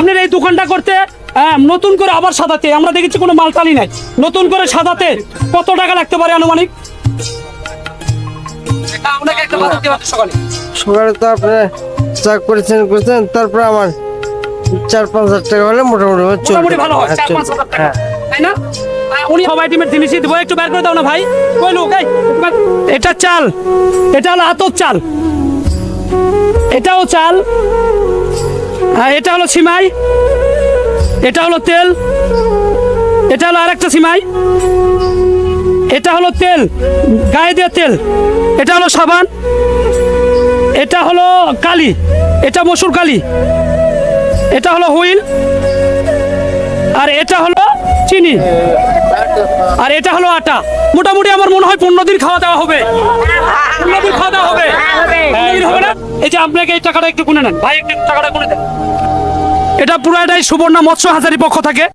আপনার এই দোকানটা করতে নতুন করে আবার সাজাতে আমরা দেখেছি কোনো মালটালি নাই, নতুন করে সাজাতে কত টাকা লাগতে পারে আনুমানিক? সকালে তো আপনি চা করেছেন তারপর আমার 4-5 হাজার টাকা হলে মোটামুটি মোটামুটি ভালো হয়, 4-5 হাজার টাকা, তাই না? উনি সবাই টিমের জিনিসই দেবো, একটু বের করে দাও না ভাই। কই লোক, এই, এটা চাল, এটা হলো আতপ চাল, এটাও চাল, এটা হলো সিমাই, এটা হলো তেল, এটা হলো আরেকটা সিমাই, এটা হলো তেল, গায়ে দেওয়া তেল, এটা হলো সাবান, এটা হলো কালি, এটা মসুর কালি, এটা হলো হুইল, আর এটা হলো চিনি, আর এটা হলো আটা। মোটামুটি আমার মনে হয় 15 দিন খাওয়া দাওয়া হবে, 15 দিন খাওয়া দাওয়া হবে, হবে না? এই যে আপনাকে এই টাকাটা একটু গুনে নেন ভাই, একটু টাকাটা গুনে দেন। এটা পুরাটাই সুবর্ণা মৎস্য হাজারি পক্ষ থাকে।